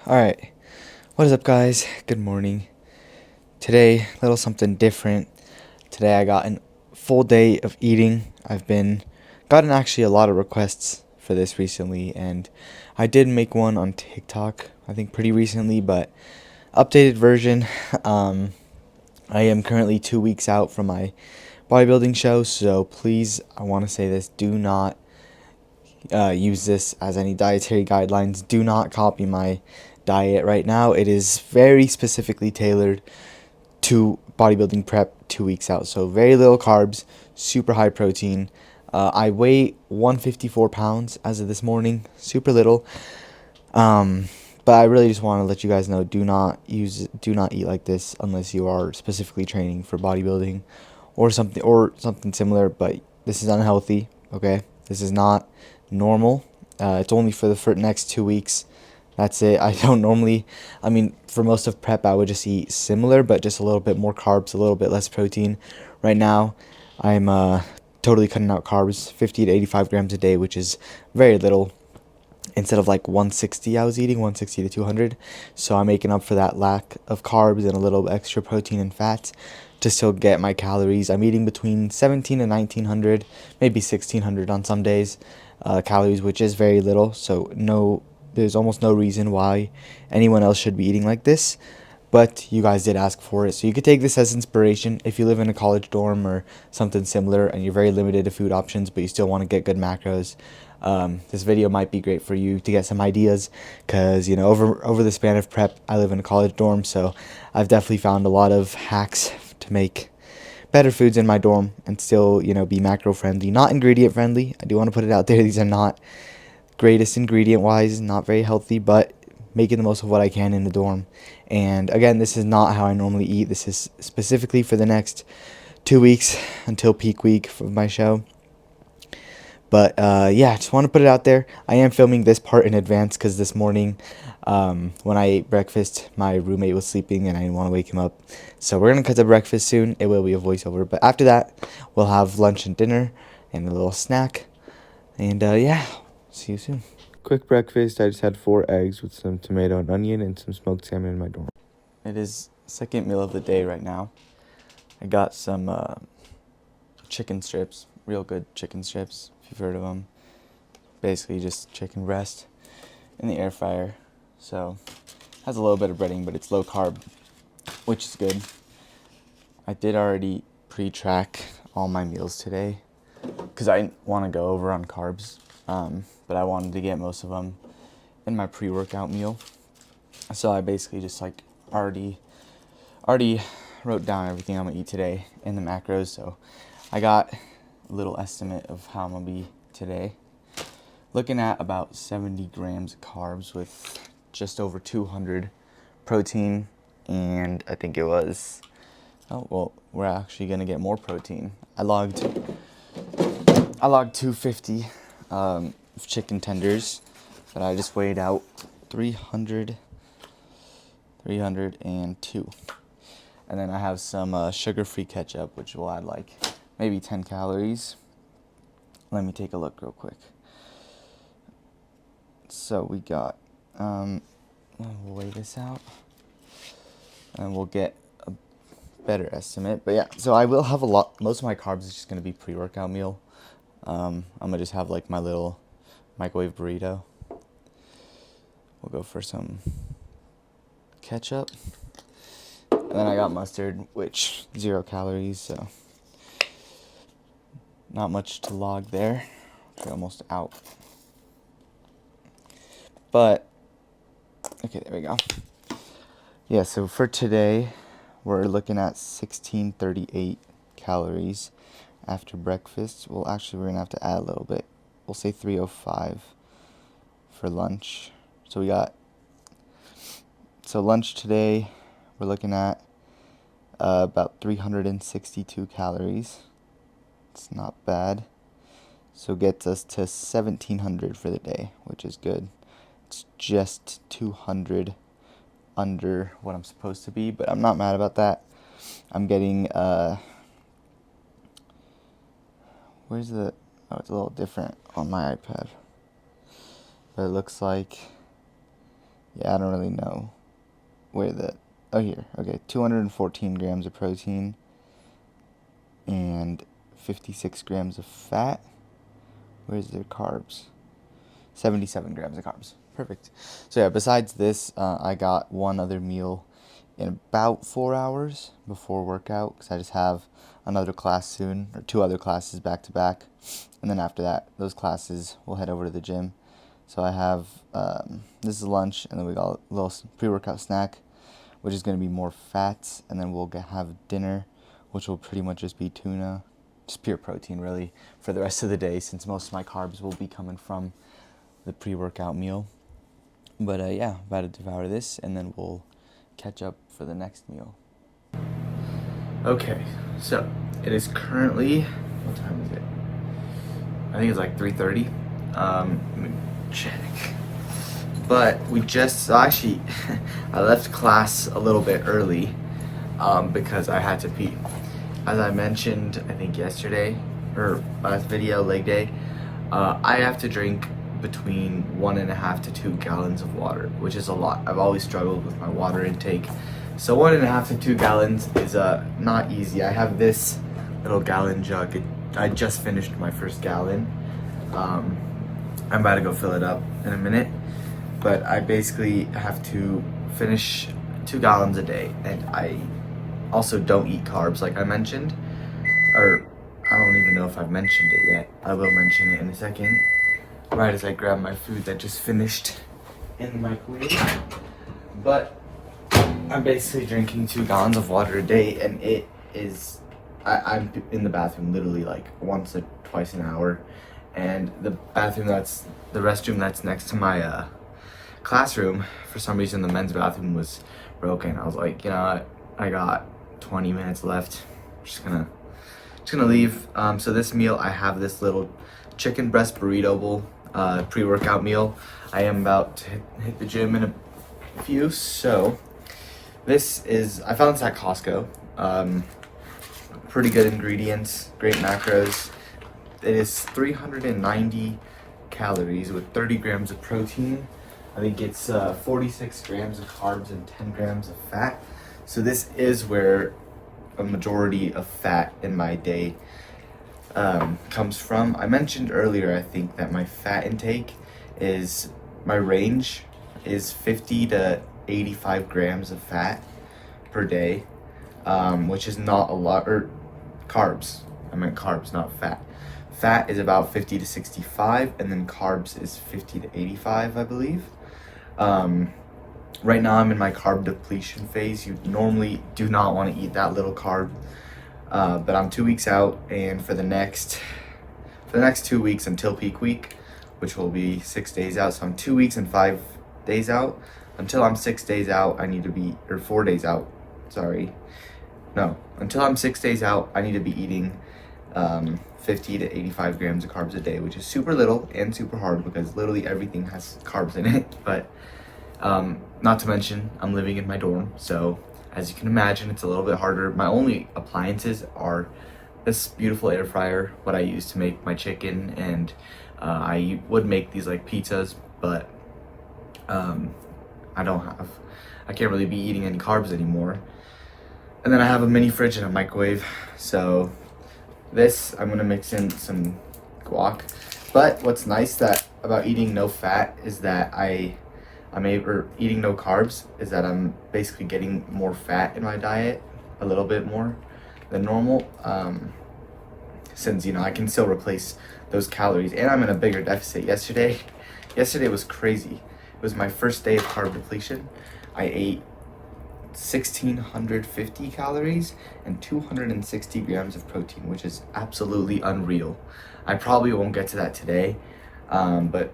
Alright, what is up guys? Good morning. Today, a little something different. Today I got a full day of eating. Gotten actually a lot of requests for this recently, and I did make one on TikTok, I think pretty recently, but updated version. I am currently 2 weeks out from my bodybuilding show, so please, I want to say this, do not use this as any dietary guidelines. Do not copy my diet right now. It is very specifically tailored to bodybuilding prep 2 weeks out. So very little carbs, super high protein. I weigh 154 pounds as of this morning, super little. But I really just want to let you guys know, do not eat like this unless you are specifically training for bodybuilding or something similar. But this is unhealthy. Okay, this is not normal. It's only for the next 2 weeks. That's it. I don't normally, for most of prep, I would just eat similar, but just a little bit more carbs, a little bit less protein. Right now, I'm totally cutting out carbs, 50 to 85 grams a day, which is very little. Instead of like 160, I was eating 160 to 200. So I'm making up for that lack of carbs and a little extra protein and fats to still get my calories. I'm eating between 17 and 1900, maybe 1600 on some days, calories, which is very little. So there's almost no reason why anyone else should be eating like this. But you guys did ask for it, so you could take this as inspiration if you live in a college dorm or something similar and you're very limited to food options, but you still want to get good macros. This video might be great for you to get some ideas, because over the span of prep, I live in a college dorm, so I've definitely found a lot of hacks to make better foods in my dorm and still be macro friendly, not ingredient friendly. I do want to put it out there, these are not greatest ingredient wise, not very healthy, but making the most of what I can in the dorm. And again, this is not how I normally eat. This is specifically for the next 2 weeks until peak week of my show. But yeah, I just want to put it out there. I am filming this part in advance because this morning when I ate breakfast, my roommate was sleeping and I didn't want to wake him up. So we're going to cut to breakfast soon. It will be a voiceover. But after that, we'll have lunch and dinner and a little snack. And yeah, see you soon. Quick breakfast. I just had 4 eggs with some tomato and onion and some smoked salmon in my dorm. It is second meal of the day right now. I got some chicken strips, real good chicken strips, if you've heard of them. Basically just chicken breast in the air fryer. So has a little bit of breading, but it's low carb, which is good. I did already pre-track all my meals today because I didn't want to go over on carbs, but I wanted to get most of them in my pre-workout meal. So I basically just already wrote down everything I'm gonna eat today in the macros. So I got a little estimate of how I'm gonna be today. Looking at about 70 grams of carbs with just over 200 protein, and I think it was, oh well, we're actually gonna get more protein. I logged 250 chicken tenders, but I just weighed out 302. And then I have some sugar-free ketchup, which will add like maybe 10 calories. Let me take a look real quick. So we got, we'll weigh this out and we'll get a better estimate. But yeah, so I will have most of my carbs is just going to be pre-workout meal. I'm going to just have like my little microwave burrito. We'll go for some ketchup. And then I got mustard, which 0 calories, so not much to log there. We're almost out. But, okay, there we go. Yeah, so for today, we're looking at 1638 calories after breakfast. Well, actually, we're going to have to add a little bit. We'll say 305 for lunch. So lunch today, we're looking at about 362 calories. It's not bad. So gets us to 1700 for the day, which is good. It's just 200 under what I'm supposed to be, but I'm not mad about that. I'm getting it's a little different on my iPad, but it looks like Yeah, I don't really know where oh, here. Okay, 214 grams of protein and 56 grams of fat. Where's their carbs? 77 grams of carbs. Perfect. So yeah, besides this, I got one other meal in about 4 hours before workout, because I just have another class soon, or 2 other classes back to back, and then after that, those classes, we'll head over to the gym. So I have, this is lunch, and then we got a little pre-workout snack, which is going to be more fats, and then we'll have dinner, which will pretty much just be tuna, just pure protein really, for the rest of the day, since most of my carbs will be coming from the pre-workout meal. But yeah, about to devour this, and then we'll catch up for the next meal. Okay, so it is currently, what time is it? I think it's like 3:30. Let me check. But we just, actually, I left class a little bit early because I had to pee. As I mentioned, I think yesterday, or last video, leg day, I have to drink between 1.5 to 2 gallons of water, which is a lot. I've always struggled with my water intake. So 1.5 to 2 gallons is not easy. I have this little gallon jug. I just finished my first gallon. I'm about to go fill it up in a minute. But I basically have to finish 2 gallons a day. And I also don't eat carbs like I mentioned. Or I don't even know if I've mentioned it yet. I will mention it in a second. Right as I grab my food that just finished in the microwave. But I'm basically drinking 2 gallons of water a day, and it is, I'm in the bathroom literally like once or twice an hour, and the restroom that's next to my classroom, for some reason the men's bathroom was broken. I was like, you know what, I got 20 minutes left, I'm just gonna leave. So this meal, I have this little chicken breast burrito bowl, pre-workout meal. I am about to hit the gym in a few, so this is, I found this at Costco. Pretty good ingredients, great macros. It is 390 calories with 30 grams of protein. I think it's 46 grams of carbs and 10 grams of fat. So this is where a majority of fat in my day comes from. I mentioned earlier, I think, that my fat intake is, my range is 50 to 85 grams of fat per day, which is not a lot, or carbs. I meant carbs, not fat. Fat is about 50 to 65, and then carbs is 50 to 85, I believe. Right now I'm in my carb depletion phase. You normally do not want to eat that little carb, but I'm 2 weeks out, and for the next 2 weeks until peak week, which will be 6 days out. So I'm 2 weeks and 5 days out. Until I'm 6 days out, I need to be, or 4 days out, sorry. No, until I'm 6 days out, I need to be eating 50 to 85 grams of carbs a day, which is super little and super hard because literally everything has carbs in it. But not to mention, I'm living in my dorm, so as you can imagine, it's a little bit harder. My only appliances are this beautiful air fryer, what I use to make my chicken, and I would make these like pizzas, but I can't really be eating any carbs anymore. And then I have a mini fridge and a microwave. So this, I'm gonna mix in some guac. But what's nice about eating no fat is that eating no carbs is that I'm basically getting more fat in my diet, a little bit more than normal. Since, you know, I can still replace those calories, and I'm in a bigger deficit. Yesterday was crazy. It was my first day of carb depletion. I ate 1,650 calories and 260 grams of protein, which is absolutely unreal. I probably won't get to that today, but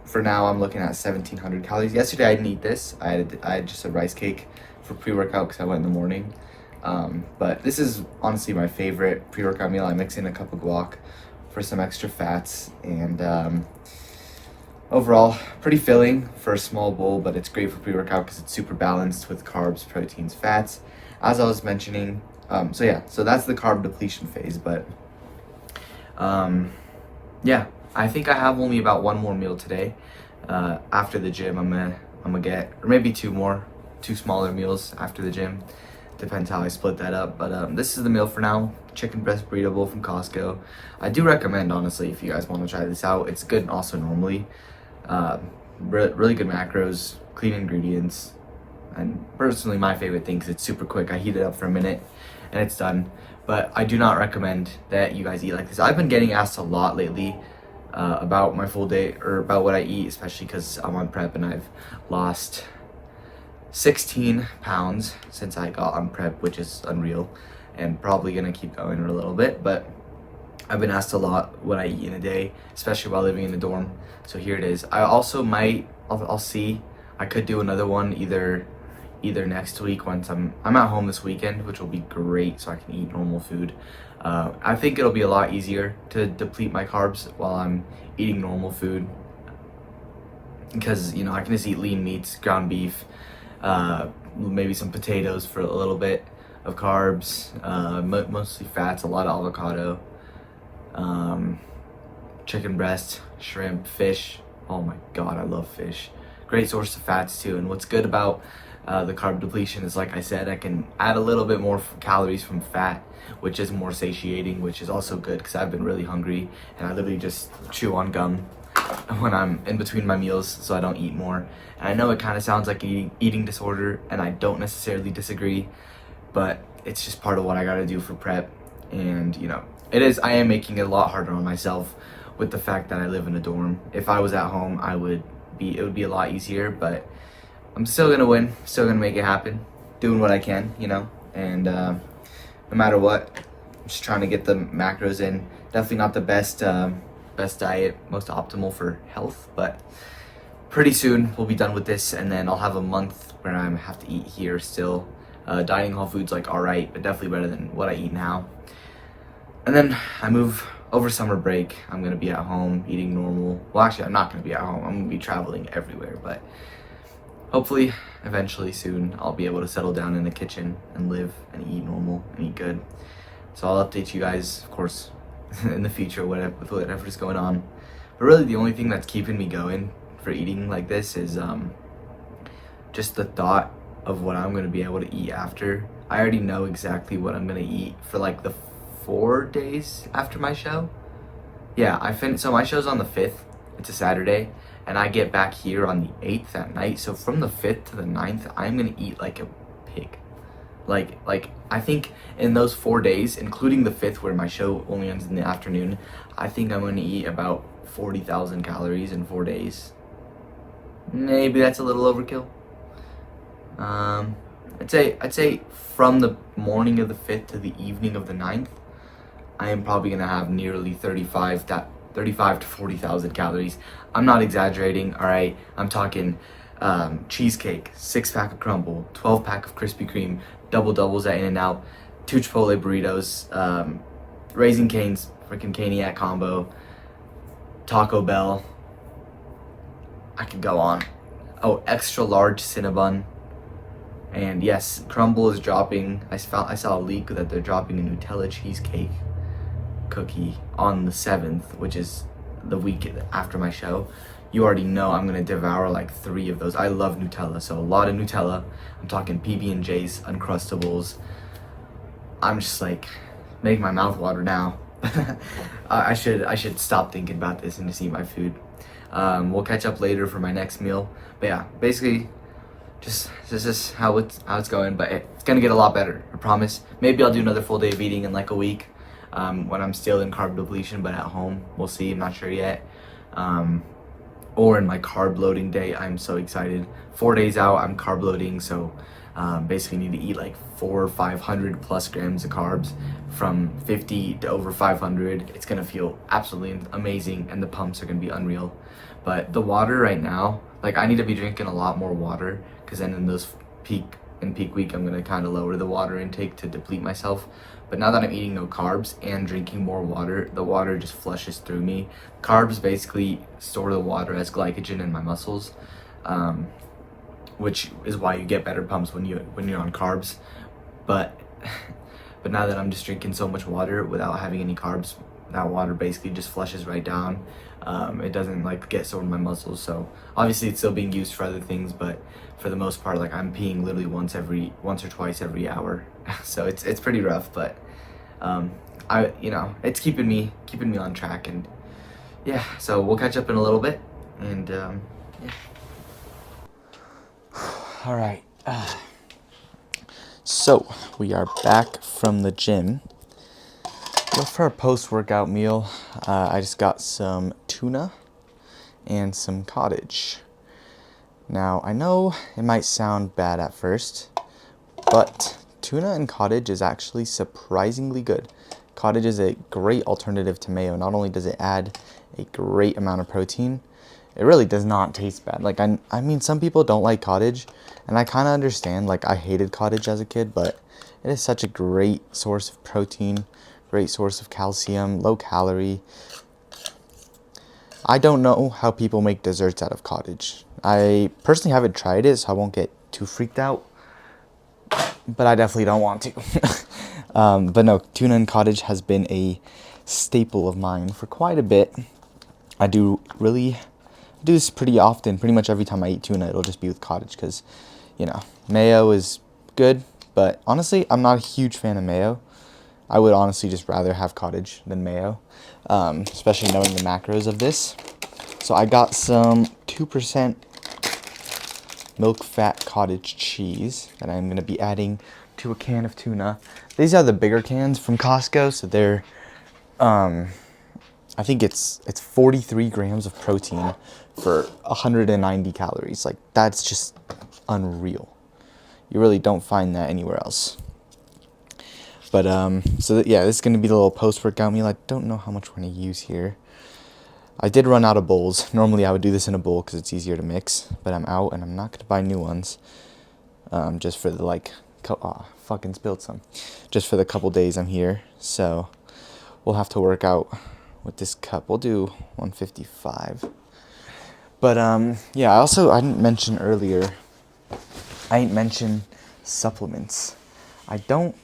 for now I'm looking at 1,700 calories. Yesterday I didn't eat this. I had just a rice cake for pre-workout because I went in the morning. But this is honestly my favorite pre-workout meal. I mix in a cup of guac for some extra fats, and overall, pretty filling for a small bowl, but it's great for pre-workout because it's super balanced with carbs, proteins, fats, as I was mentioning. So that's the carb depletion phase, but yeah, I think I have only about one more meal today. After the gym, I'm gonna I'm gonna get, or maybe two smaller meals after the gym. Depends how I split that up. But this is the meal for now. Chicken breast burrito bowl from Costco. I do recommend, honestly, if you guys want to try this out. It's good also normally. Really good macros, clean ingredients, and personally my favorite thing because it's super quick. I heat it up for a minute and it's done. But I do not recommend that you guys eat like this. I've been getting asked a lot lately about my full day, or about what I eat, especially because I'm on prep and I've lost 16 pounds since I got on prep, which is unreal, and probably gonna keep going in a little bit. But I've been asked a lot what I eat in a day, especially while living in a dorm. So here it is. I also I'll see. I could do another one either next week once I'm at home this weekend, which will be great, so I can eat normal food. I think it'll be a lot easier to deplete my carbs while I'm eating normal food, because I can just eat lean meats, ground beef, maybe some potatoes for a little bit of carbs, mostly fats, a lot of avocado, chicken breast, shrimp, fish. Oh my god, I love fish. Great source of fats too. And what's good about the carb depletion is, like I said, I can add a little bit more calories from fat, which is more satiating, which is also good because I've been really hungry and I literally just chew on gum when I'm in between my meals so I don't eat more. And I know it kind of sounds like an eating disorder, and I don't necessarily disagree, but it's just part of what I gotta do for prep. And I am making it a lot harder on myself with the fact that I live in a dorm. If I was at home, it would be a lot easier, but I'm still gonna win, still gonna make it happen, doing what I can, and no matter what, I'm just trying to get the macros in. Definitely not the best diet, most optimal for health, but pretty soon we'll be done with this, and then I'll have a month where I have to eat here still. Dining hall food's like alright, but definitely better than what I eat now. And then I move over summer break. I'm gonna be at home eating normal. Well, actually, I'm not gonna be at home. I'm gonna be traveling everywhere, but hopefully, eventually soon, I'll be able to settle down in the kitchen and live and eat normal and eat good. So I'll update you guys, of course, in the future with whatever's going on. But really, the only thing that's keeping me going for eating like this is just the thought of what I'm gonna be able to eat after. I already know exactly what I'm gonna eat for like the 4 days after my show. Yeah, so my show's on the 5th. It's a Saturday. And I get back here on the 8th at night. So from the 5th to the 9th, I'm gonna eat like a pig. Like I think in those 4 days, including the 5th where my show only ends in the afternoon, I think I'm gonna eat about 40,000 calories in 4 days. Maybe that's a little overkill. I'd say from the morning of the 5th to the evening of the 9th, I am probably gonna have nearly 35 to 40,000 calories. I'm not exaggerating, all right? I'm talking cheesecake, 6-pack of crumble, 12-pack of Krispy Kreme, doubles at In-N-Out, 2 Chipotle burritos, Raising Cane's freaking Caniac combo, Taco Bell. I could go on. Oh, extra large Cinnabon. And yes, crumble is dropping. I saw a leak that they're dropping a Nutella cheesecake cookie on the 7th, which is the week after my show. You already know I'm gonna devour like 3 of those. I love Nutella, so a lot of Nutella. I'm talking PB&J's, Uncrustables. I'm just like making my mouth water now. I should stop thinking about this and just eat my food. We'll catch up later for my next meal. But yeah, basically, this is how it's going. But it's gonna get a lot better, I promise. Maybe I'll do another full day of eating in like a week. When I'm still in carb depletion, but at home, we'll see. I'm not sure yet. Or in my carb loading day. I'm so excited. 4 days out, I'm carb loading, so basically need to eat like 400 or 500 plus grams of carbs, from 50 to over 500. It's gonna feel absolutely amazing, and the pumps are gonna be unreal. But the water right now, like I need to be drinking a lot more water, because then in those peak week, I'm gonna kind of lower the water intake to deplete myself. But now that I'm eating no carbs and drinking more water, the water just flushes through me. Carbs basically store the water as glycogen in my muscles, which is why you get better pumps when you're on carbs. But now that I'm just drinking so much water without having any carbs, that water basically just flushes right down It doesn't like get sore in my muscles. So obviously it's still being used for other things, but for the most part, like I'm peeing literally once or twice every hour. So it's pretty rough, but it's keeping me on track. And yeah, so we'll catch up in a little bit. And yeah. All right. So we are back from the gym. Well, for a post-workout meal, I just got some tuna and some cottage. Now, I know it might sound bad at first, but tuna and cottage is actually surprisingly good. Cottage is a great alternative to mayo. Not only does it add a great amount of protein, it really does not taste bad. Like, I mean, some people don't like cottage, and I kind of understand. Like, I hated cottage as a kid, but it is such a great source of protein, great source of calcium, low calorie. I don't know how people make desserts out of cottage. I personally haven't tried it, so I won't get too freaked out, but I definitely don't want to. But no, tuna and cottage has been a staple of mine for quite a bit. I do this pretty often. Pretty much every time I eat tuna, it'll just be with cottage because, mayo is good, but honestly, I'm not a huge fan of mayo. I would honestly just rather have cottage than mayo, especially knowing the macros of this. So I got some 2% milk fat cottage cheese that I'm going to be adding to a can of tuna. These are the bigger cans from Costco, so they're, I think it's 43 grams of protein for 190 calories. Like, that's just unreal. You really don't find that anywhere else. But, this is going to be the little post-workout meal. I don't know how much we're going to use here. I did run out of bowls. Normally I would do this in a bowl because it's easier to mix, but I'm out and I'm not going to buy new ones. Just for the, fucking spilled some. Just for the couple days I'm here. So, we'll have to work out with this cup. We'll do 155. But, I didn't mention earlier, I didn't mention supplements. I don't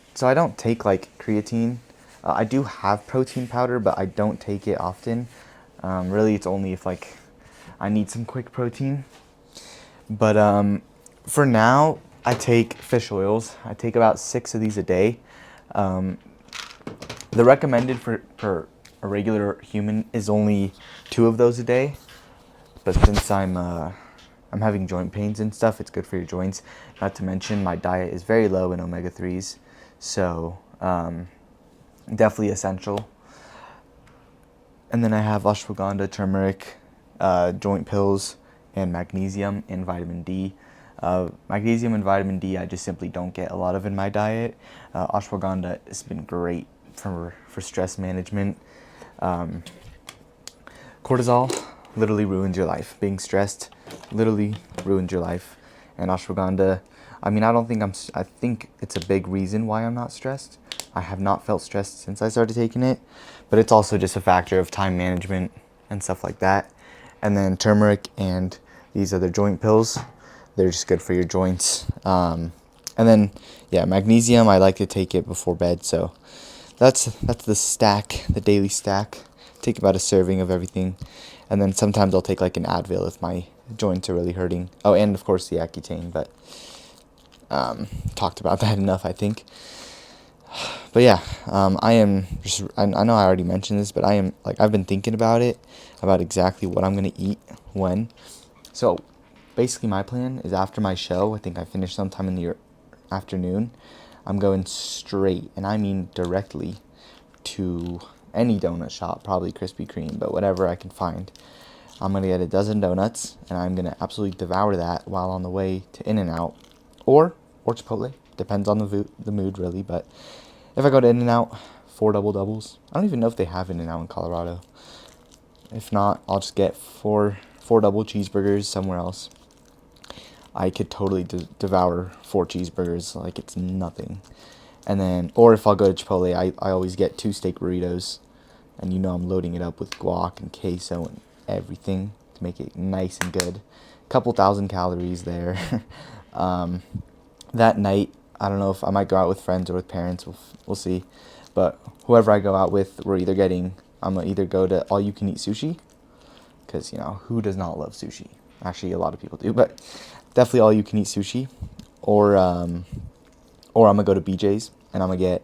take creatine. I do have protein powder, but I don't take it often. Really, it's only if I need some quick protein. But for now, I take fish oils. I take about 6 of these a day. The recommended for a regular human is only 2 of those a day. But since I'm having joint pains and stuff, it's good for your joints. Not to mention, my diet is very low in omega-3s. So, definitely essential. And then I have ashwagandha, turmeric, joint pills, and magnesium and vitamin D. Magnesium and vitamin D I just simply don't get a lot of in my diet. Ashwagandha has been great for stress management. Cortisol literally ruins your life. Being stressed literally ruins your life. And ashwagandha, I think it's a big reason why I'm not stressed. I have not felt stressed since I started taking it, but it's also just a factor of time management and stuff like that. And then turmeric and these other joint pills, they're just good for your joints. And then, magnesium, I like to take it before bed, so that's the stack, the daily stack. Take about a serving of everything, and then sometimes I'll take an Advil if my joints are really hurting. Oh, and of course the Accutane, but talked about that enough, I think. But I know I already mentioned this, but I've been thinking about exactly what I'm going to eat when. So basically my plan is after my show, I think I finish sometime in the afternoon, I'm going straight, and I mean directly, to any donut shop, probably Krispy Kreme, but whatever I can find. I'm going to get a dozen donuts, and I'm going to absolutely devour that while on the way to In-N-Out or Chipotle. Depends on the mood, really, but if I go to In-N-Out, 4 double doubles. I don't even know if they have In-N-Out in Colorado. If not, I'll just get four double cheeseburgers somewhere else. I could totally devour 4 cheeseburgers like it's nothing. And then, or if I'll go to Chipotle, I always get 2 steak burritos. And I'm loading it up with guac and queso and everything to make it nice and good. Couple thousand calories there. That night, I don't know if I might go out with friends or with parents. We'll see. But whoever I go out with, I'm going to either go to all-you-can-eat sushi, because, you know, who does not love sushi? Actually, a lot of people do, but definitely all you can eat sushi. Or I'm going to go to BJ's and I'm going to get,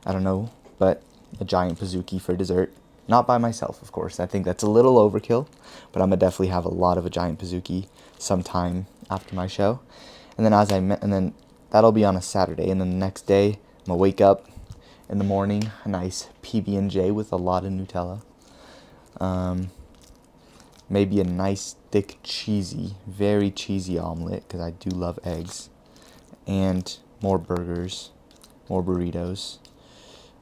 I don't know, but a giant pizookie for dessert. Not by myself, of course. I think that's a little overkill, but I'm going to definitely have a lot of a giant pizookie sometime after my show. And then and then that'll be on a Saturday. And then the next day, I'm going to wake up in the morning, a nice PB&J with a lot of Nutella. Maybe a nice, thick, cheesy, very cheesy omelet, because I do love eggs. And more burgers, more burritos.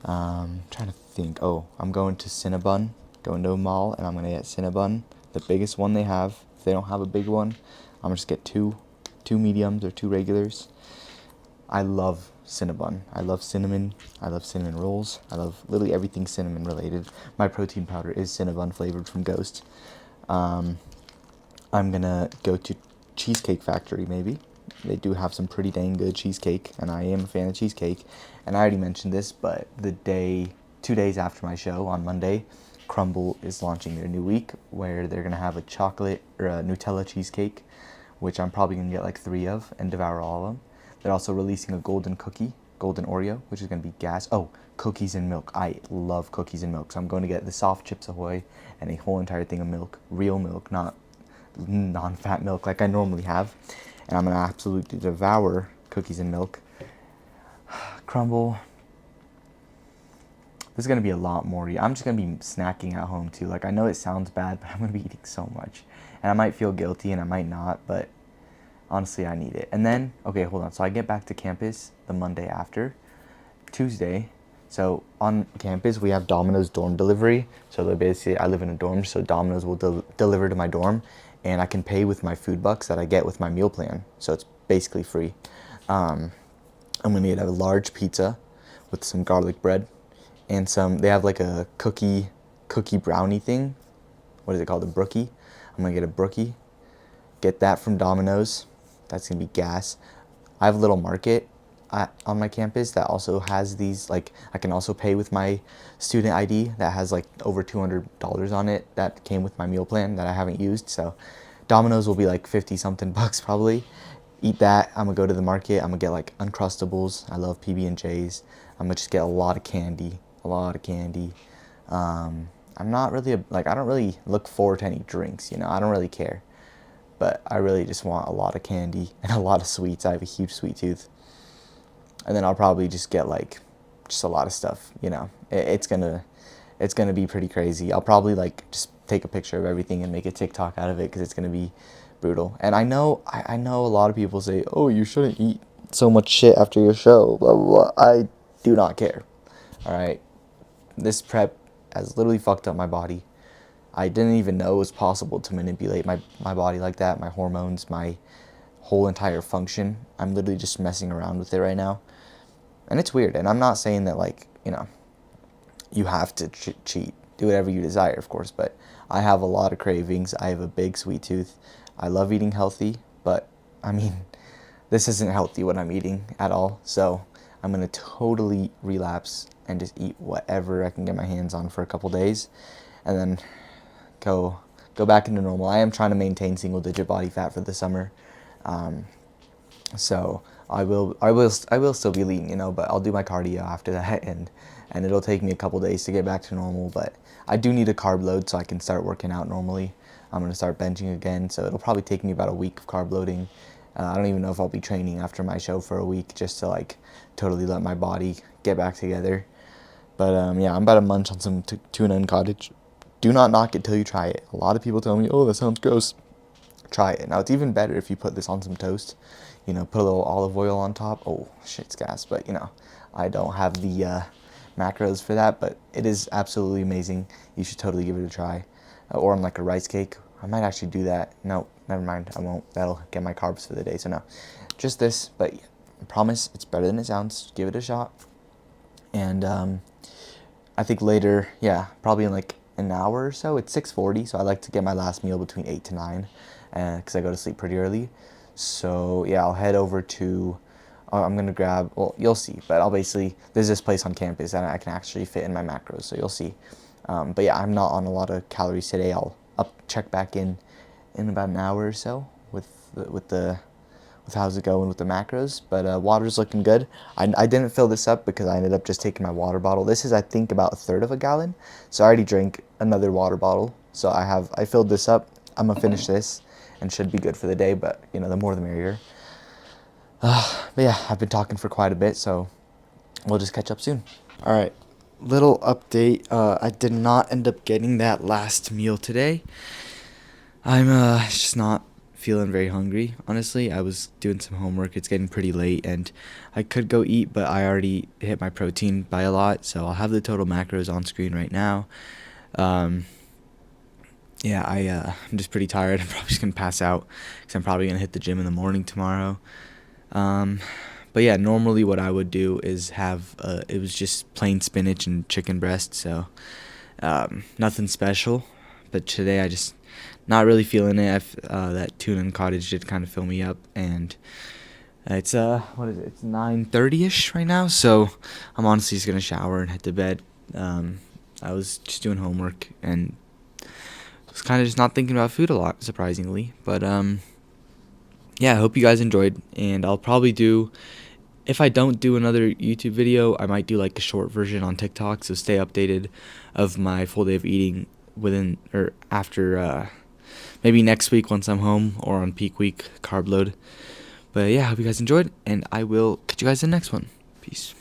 Trying to think. Oh, I'm going to Cinnabon, going to a mall, and I'm going to get Cinnabon, the biggest one they have. If they don't have a big one, I'm going to just get two mediums or two regulars. I love Cinnabon. I love cinnamon. I love cinnamon rolls. I love literally everything cinnamon related. My protein powder is Cinnabon flavored from Ghost. I'm going to go to Cheesecake Factory, maybe. They do have some pretty dang good cheesecake, and I am a fan of cheesecake. And I already mentioned this, but 2 days after my show, on Monday, Crumble is launching their new week, where they're going to have a chocolate or a Nutella cheesecake, which I'm probably going to get like 3 of and devour all of them. They're also releasing a golden Oreo, which is going to be gas. Oh, cookies and milk. I love cookies and milk, so I'm going to get the soft Chips Ahoy and a whole entire thing of milk, real milk, not non-fat milk like I normally have. And I'm going to absolutely devour cookies and milk. Crumble. There's going to be a lot more. I'm just going to be snacking at home too. Like, I know it sounds bad, but I'm going to be eating so much. And I might feel guilty and I might not, but honestly, I need it. And then, okay, hold on. So I get back to campus the Monday after, Tuesday. So on campus, we have Domino's dorm delivery. So basically, I live in a dorm, so Domino's will deliver to my dorm. And I can pay with my food bucks that I get with my meal plan. So it's basically free. I'm going to get a large pizza with some garlic bread and they have like a cookie brownie thing. What is it called? A brookie. I'm going to get a brookie. Get that from Domino's. That's going to be gas. I have a little market on my campus that also has these, like, I can also pay with my student ID that has like over $200 on it that came with my meal plan that I haven't used. So Domino's will be like 50 something bucks probably. Eat that. I'm gonna go to the market. I'm gonna get like Uncrustables. I love PB&Js. I'm gonna just get a lot of candy. I'm not really I don't really look forward to any drinks, you know. I don't really care, but I really just want a lot of candy and a lot of sweets. I have a huge sweet tooth. And then I'll probably just get like just a lot of stuff, you know. It's gonna be pretty crazy. I'll probably like just take a picture of everything and make a TikTok out of it, because it's gonna be brutal. And I know a lot of people say, oh, you shouldn't eat so much shit after your show, blah blah blah. I do not care. All right, this prep has literally fucked up my body. I didn't even know it was possible to manipulate my body like that, my hormones, my whole entire function. I'm literally just messing around with it right now. And it's weird. And I'm not saying that, like, you know, you have to cheat. Do whatever you desire, of course. But I have a lot of cravings. I have a big sweet tooth. I love eating healthy. But, I mean, this isn't healthy what I'm eating at all. So I'm going to totally relapse and just eat whatever I can get my hands on for a couple days. And then go back into normal. I am trying to maintain single-digit body fat for the summer. So I will still be lean, you know, but I'll do my cardio after that, and it'll take me a couple days to get back to normal. But I do need a carb load so I can start working out normally. I'm gonna start benching again, so it'll probably take me about a week of carb loading. I don't even know if I'll be training after my show for a week, just to like totally let my body get back together. But yeah, I'm about to munch on some tuna and cottage. Do not knock it till you try it. A lot of people tell me, oh, that sounds gross. Try it. Now, it's even better if you put this on some toast. You know, put a little olive oil on top. Oh, shit's gas. But, you know, I don't have the macros for that. But it is absolutely amazing. You should totally give it a try. Or on like a rice cake. I might actually do that. No, never mind. I won't. That'll get my carbs for the day. So, no. Just this. But I promise it's better than it sounds. Give it a shot. And I think later, yeah, probably in like an hour or so. It's 6:40. So I like to get my last meal between 8 to 9. Because I go to sleep pretty early. So yeah, I'll head over to, I'm going to grab, well, you'll see, but there's this place on campus that I can actually fit in my macros, so you'll see. But yeah, I'm not on a lot of calories today. I'll check back in about an hour or so with how's it going with the macros. But water's looking good. I didn't fill this up because I ended up just taking my water bottle. This is, I think, about a third of a gallon. So I already drank another water bottle. So I filled this up. I'm gonna finish this and should be good for the day. But you know, the more the merrier. But yeah, I've been talking for quite a bit, so we'll just catch up soon. All right, little update. I did not end up getting that last meal today. I'm just not feeling very hungry, honestly. I was doing some homework. It's getting pretty late, and I could go eat, but I already hit my protein by a lot, so I'll have the total macros on screen right now. Yeah, I'm just pretty tired. I'm probably just gonna pass out because I'm probably gonna hit the gym in the morning tomorrow. But yeah, normally what I would do is have it was just plain spinach and chicken breast, so nothing special. But today I just not really feeling it. That tuna and cottage did kind of fill me up, and it's what is it? It's 9:30ish right now, so I'm honestly just gonna shower and head to bed. I was just doing homework and was kind of just not thinking about food a lot, surprisingly. But yeah, I hope you guys enjoyed, and I'll probably do, if I don't do another YouTube video, I might do like a short version on TikTok, so stay updated of my full day of eating within or after maybe next week once I'm home, or on peak week carb load. But yeah, I hope you guys enjoyed, and I will catch you guys in the next one. Peace.